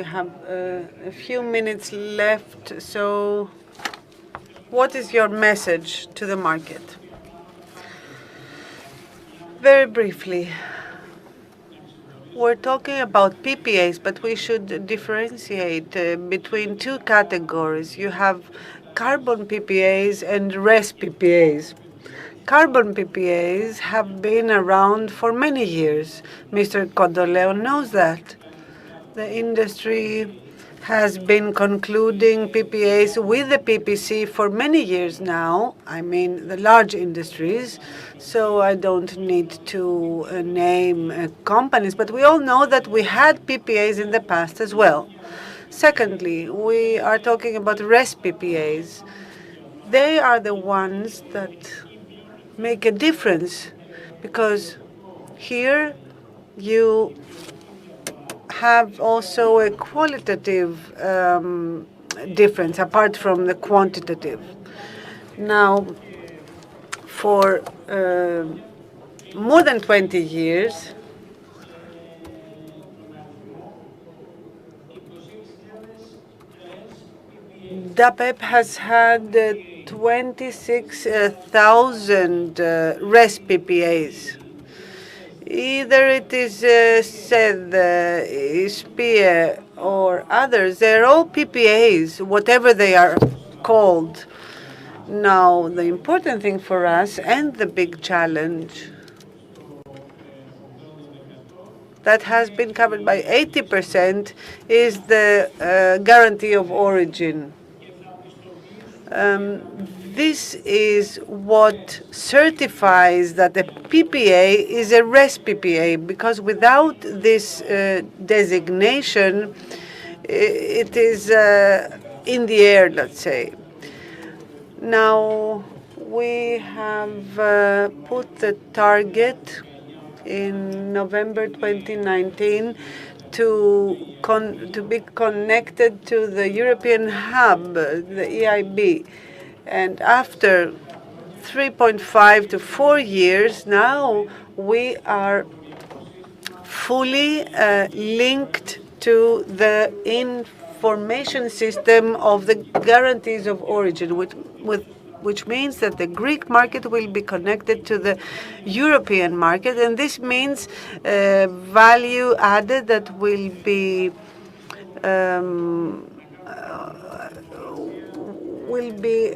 we have a few minutes left. So what is your message to the market? Very briefly, we're talking about PPAs, but we should differentiate between two categories. You have carbon PPAs and RES PPAs. Carbon PPAs have been around for many years. Mr. Codoleo knows that. The industry has been concluding PPAs with the PPC for many years now. I mean, the large industries. So I don't need to name companies, but we all know that we had PPAs in the past as well. Secondly, we are talking about RES PPAs. They are the ones that make a difference, because here you have also a qualitative difference apart from the quantitative. Now, for more than 20 years, DAPEP has had 26,000 RES PPAs. Either it is SED, SPIE, or others, they're all PPAs, whatever they are called. Now, the important thing for us, and the big challenge that has been covered by 80%, is the guarantee of origin. This is what certifies that the PPA is a RES PPA, because without this designation, it is in the air, let's say. Now, we have put the target in November 2019 to be connected to the European hub, the EIB. And after 3.5 to 4 years, now we are fully linked to the information system of the guarantees of origin, which means that the Greek market will be connected to the European market, and this means value added that will be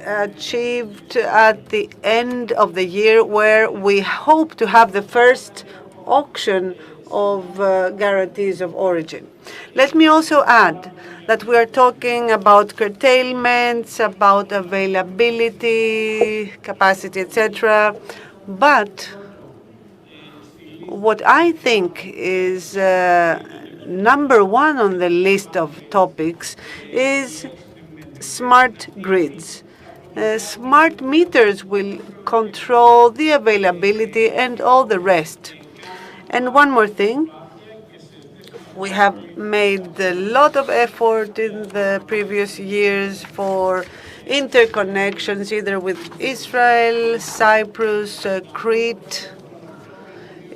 achieved at the end of the year, where we hope to have the first auction of guarantees of origin. Let me also add that we are talking about curtailments, about availability, capacity, etc. But what I think is number one on the list of topics is smart grids. Smart meters will control the availability and all the rest. And one more thing, we have made a lot of effort in the previous years for interconnections, either with Israel, Cyprus, Crete.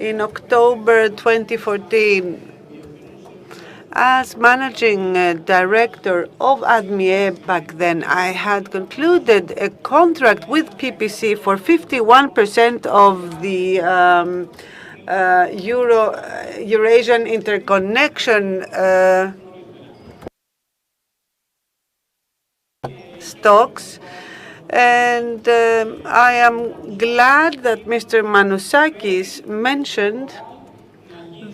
In October 2014, as managing director of Admie back then, I had concluded a contract with PPC for 51% of the Eurasian interconnection stocks. And I am glad that Mr. Manousakis mentioned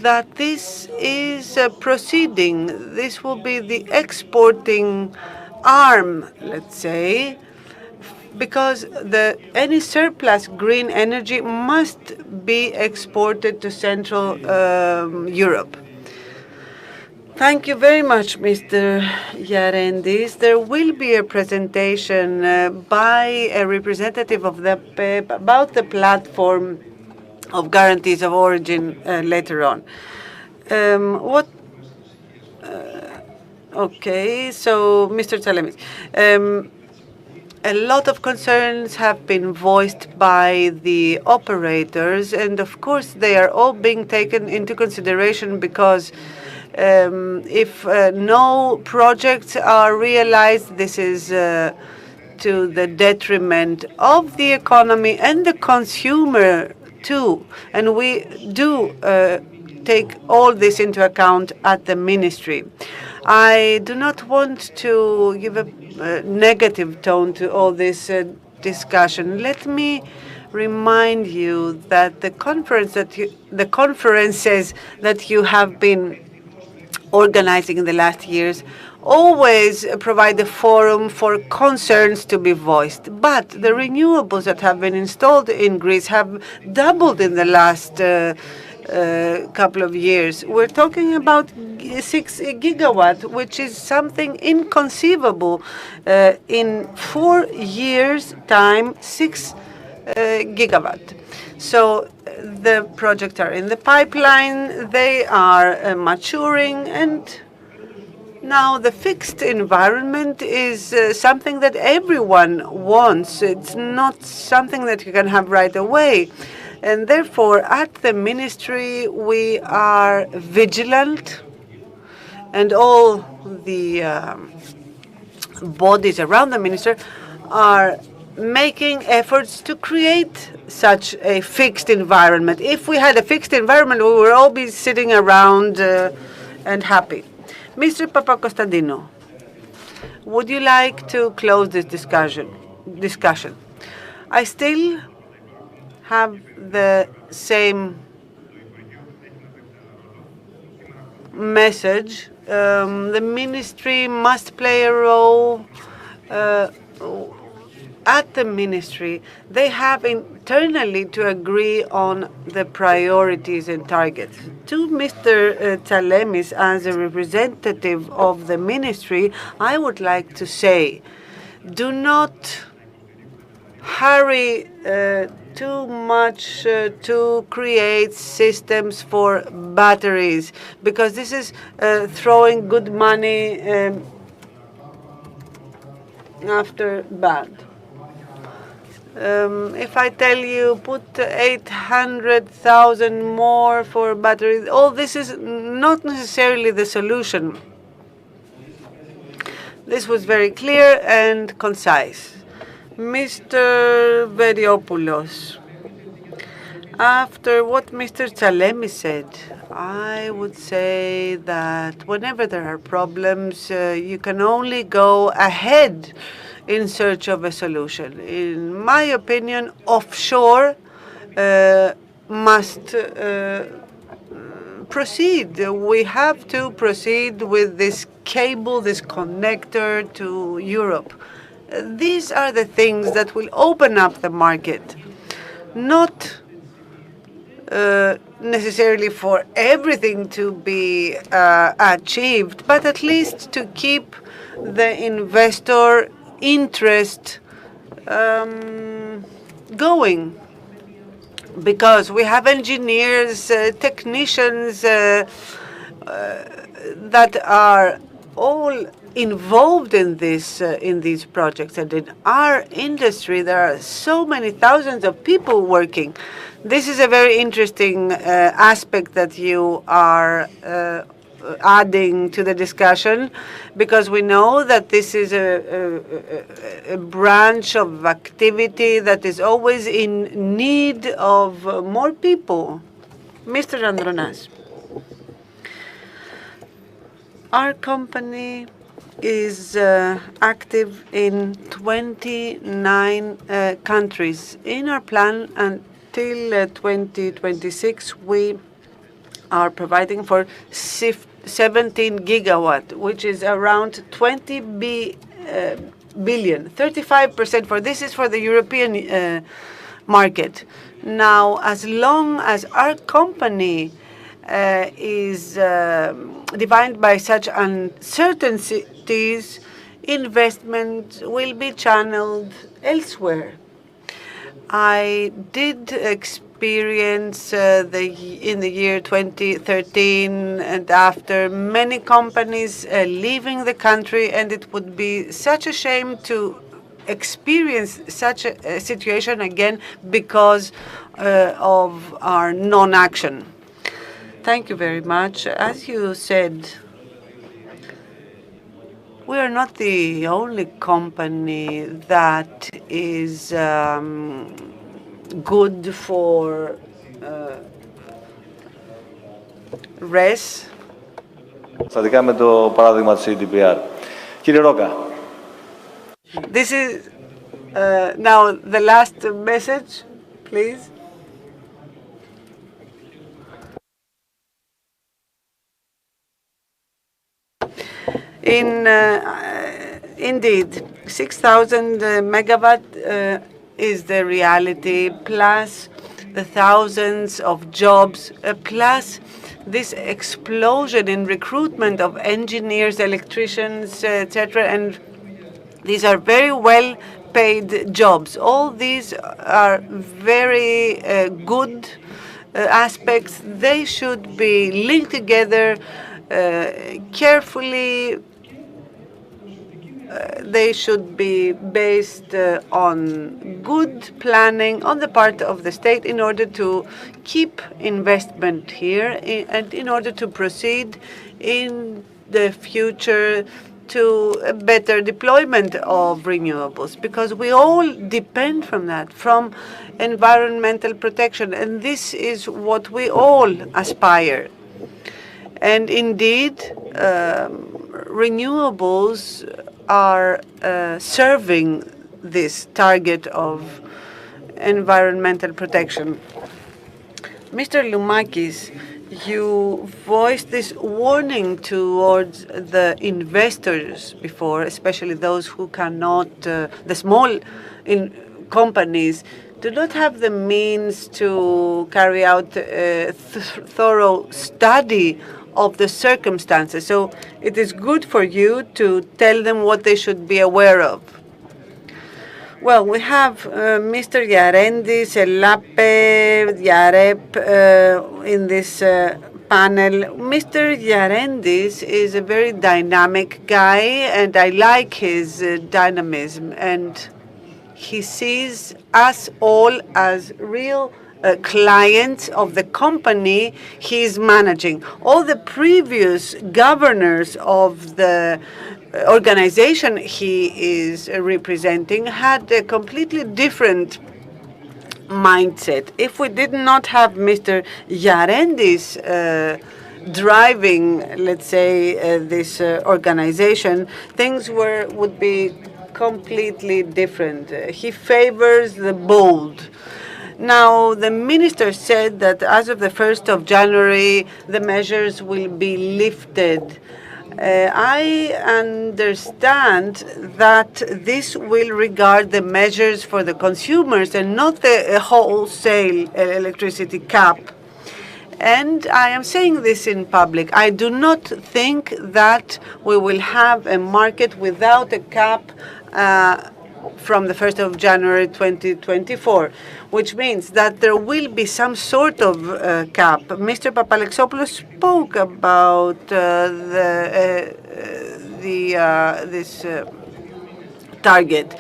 that this is proceeding. This will be the exporting arm, let's say, because any surplus green energy must be exported to Central Europe. Thank you very much, Mr. Yarendis. There will be a presentation by a representative of the PEP about the platform of guarantees of origin later on. Okay, so Mr. Tsalemis, a lot of concerns have been voiced by the operators, and of course they are all being taken into consideration, because If no projects are realized, this is to the detriment of the economy and the consumer too. And we do take all this into account at the ministry. I do not want to give a negative tone to all this discussion. Let me remind you that the conferences that you have been organizing in the last years always provide a forum for concerns to be voiced. But the renewables that have been installed in Greece have doubled in the last couple of years. We're talking about 6 gigawatt, which is something inconceivable. In 4 years' time, 6 gigawatt. So the projects are in the pipeline, they are maturing, and now the fixed environment is something that everyone wants. It's not something that you can have right away. And therefore, at the ministry, we are vigilant, and all the bodies around the minister are making efforts to create such a fixed environment. If we had a fixed environment, we would all be sitting around and happy. Mr. Papakonstantinou, would you like to close this discussion? I still have the same message. The ministry must play a role. At the ministry, they have internally to agree on the priorities and targets. To Mr. Tsalemis, as a representative of the ministry, I would like to say, do not hurry too much to create systems for batteries, because this is throwing good money after bad. If I tell you put 800,000 more for batteries, all this is not necessarily the solution. This was very clear and concise. Mr. Veriopoulos, after what Mr. Tsalemis said, I would say that whenever there are problems, you can only go ahead in search of a solution. In my opinion, offshore must proceed. We have to proceed with this cable, this connector to Europe. These are the things that will open up the market, not necessarily for everything to be achieved, but at least to keep the investor interest going. Because we have engineers, technicians that are all involved in these projects, and in our industry there are so many thousands of people working. This is a very interesting aspect that you are adding to the discussion, because we know that this is a branch of activity that is always in need of more people. Mr. Andronas, our company is active in 29 countries. In our plan until 2026, we are providing for 17 gigawatt, which is around 20 billion. 35% for this is for the European market. Now, as long as our company is defined by such uncertainties, investment will be channeled elsewhere. I did experience in the year 2013 and after many companies leaving the country, and it would be such a shame to experience such a situation again because of our non-action. Thank you very much. As you said, we are not the only company that is good for res. Στατικά με το παράδειγμα της CDPR. Κύριε Ρόκα. This is now the last message, please. Indeed, 6,000 megawatt is the reality, plus the thousands of jobs, plus this explosion in recruitment of engineers, electricians, etc. And these are very well paid jobs. All these are very good aspects. They should be linked together carefully. They should be based on good planning on the part of the state in order to keep investment here and in order to proceed in the future to a better deployment of renewables, because we all depend from that, from environmental protection, and this is what we all aspire. And indeed, renewables are serving this target of environmental protection. Mr. Loumakis, you voiced this warning towards the investors before, especially those who cannot, the small companies, do not have the means to carry out a thorough study of the circumstances. So it is good for you to tell them what they should be aware of. Well, we have Mr. Yarendis, Elape, Yarep in this panel. Mr. Yarendis is a very dynamic guy, and I like his dynamism. And he sees us all as real clients of the company he is managing. All the previous governors of the organization he is representing had a completely different mindset. If we did not have Mr. Yarendis driving, let's say, this organization, things would be completely different. He favors the bold. Now, the minister said that as of the 1st of January, the measures will be lifted. I understand that this will regard the measures for the consumers and not the wholesale electricity cap. And I am saying this in public. I do not think that we will have a market without a cap from the 1st of January 2024, which means that there will be some sort of cap. Mr. Papalexopoulos spoke about this target.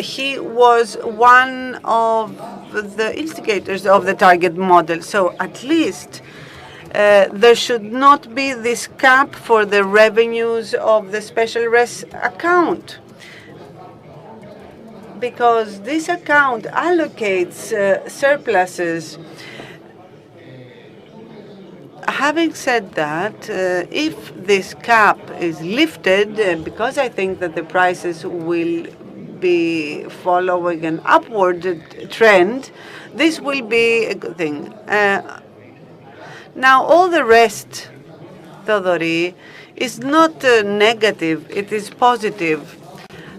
He was one of the instigators of the target model. So at least there should not be this cap for the revenues of the special res account, because this account allocates surpluses. Having said that, if this cap is lifted, because I think that the prices will be following an upward trend, this will be a good thing. Now, all the rest, Theodori, is not negative, it is positive.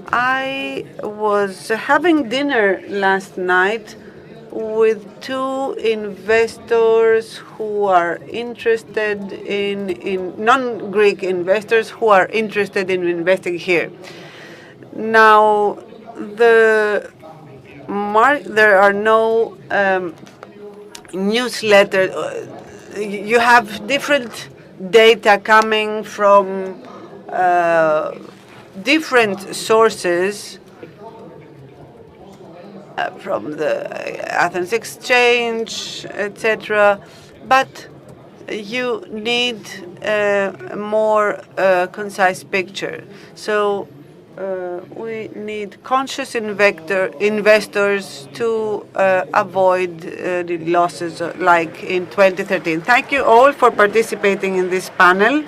I was having dinner last night with two investors who are interested in non-Greek investors who are interested in investing here. Now, there are no newsletters. You have different data coming from different sources, from the Athens Exchange, etc. But you need a more concise picture. So we need conscious investors to avoid the losses like in 2013. Thank you all for participating in this panel.